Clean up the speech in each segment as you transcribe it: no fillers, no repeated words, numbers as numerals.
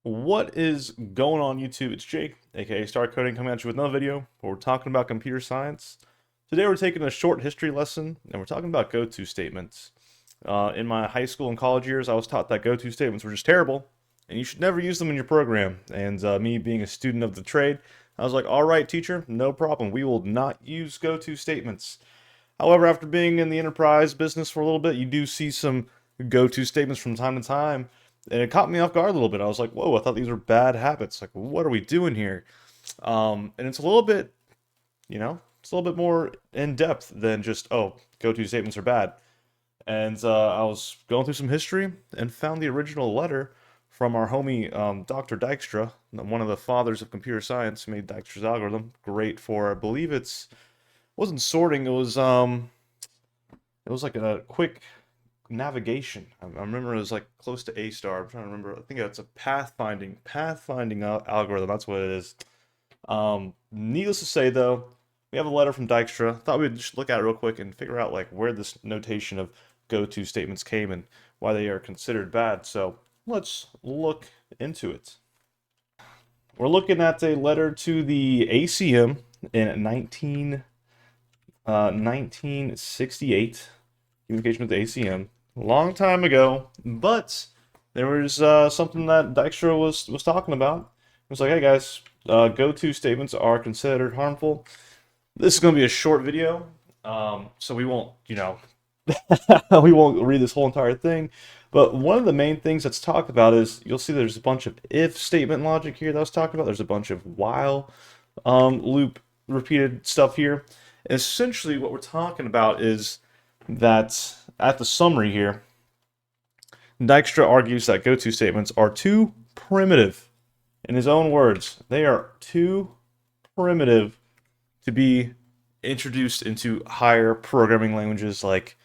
What is going on YouTube? It's Jake, aka StarCoding, coming at you with another video where we're talking about computer science. Today we're taking a short history lesson and we're talking about go-to statements. In my high school and college years, I was taught that go-to statements were just terrible and you should never use them in your program. And me being a student of the trade, I was like, all right, teacher, no problem. We will not use go-to statements. However, after being in the enterprise business for a little bit, you do see some go-to statements from time to time. And it caught me off guard a little bit. I was like, whoa, I thought these were bad habits. Like, what are we doing here? And it's a little bit, it's a little bit more in depth than just, oh, go-to statements are bad. And I was going through some history and found the original letter from our homie Dr. Dijkstra, one of the fathers of computer science, who made Dijkstra's algorithm. Great for, I believe wasn't sorting, it was like a quick navigation. I remember it was like close to A star. I'm trying to remember. I think it's a pathfinding algorithm. That's what it is. Needless to say, though, we have a letter from Dijkstra. Thought we'd just look at it real quick and figure out like where this notation of go-to statements came and why they are considered bad. So let's look into it. We're looking at a letter to the ACM in 1968. Communication with the ACM. Long time ago, but there was something that Dijkstra was talking about. It was like, hey guys, go-to statements are considered harmful. This is going to be a short video, so we won't, we won't read this whole entire thing. But one of the main things that's talked about is you'll see there's a bunch of if statement logic here that was talked about. There's a bunch of while loop repeated stuff here. And essentially, what we're talking about is that at the summary here, Dijkstra argues that go-to statements are too primitive. In his own words, they are too primitive to be introduced into higher programming languages like,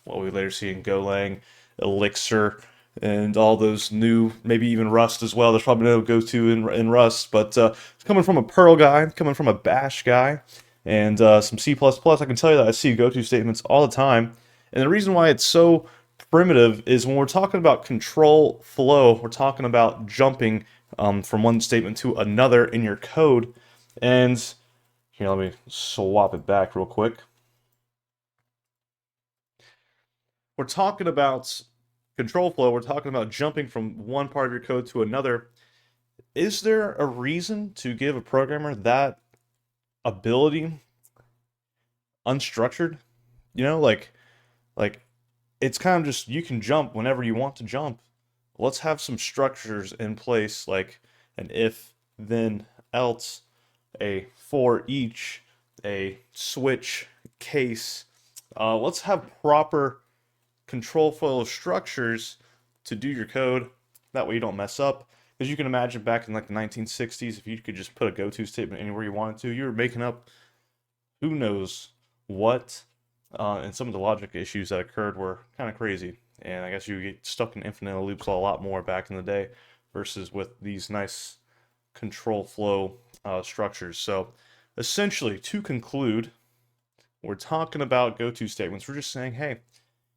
what we later see in Golang, Elixir, and all those new, maybe even Rust as well. There's probably no go-to in Rust, but it's coming from a Perl guy, coming from a Bash guy, and some C++. I can tell you that I see go-to statements all the time. And the reason why it's so primitive is when we're talking about control flow, we're talking about jumping from one statement to another in your code. And here, let me swap it back real quick. We're talking about control flow. We're talking about jumping from one part of your code to another. Is there a reason to give a programmer that ability unstructured? Like it's kind of just you can jump whenever you want to jump. Let's have some structures in place like an if, then, else, a for each, a switch, case. Let's have proper control flow structures to do your code. That way you don't mess up. Because you can imagine back in like the 1960s, if you could just put a go-to statement anywhere you wanted to, you were making up who knows what. And some of the logic issues that occurred were kind of crazy. And I guess you get stuck in infinite loops a lot more back in the day versus with these nice control flow structures. So essentially, to conclude, we're talking about go-to statements. We're just saying, hey,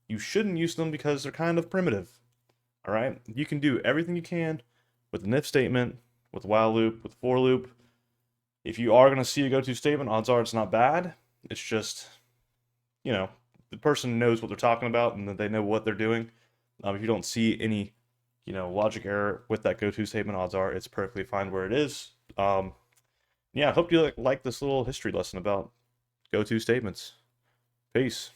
you shouldn't use them because they're kind of primitive. All right? You can do everything you can with an if statement, with a while loop, with a for loop. If you are going to see a go-to statement, odds are it's not bad. It's just, the person knows what they're talking about and that they know what they're doing. If you don't see any, logic error with that go-to statement, odds are it's perfectly fine where it is. Yeah, I hope you like this little history lesson about go-to statements. Peace.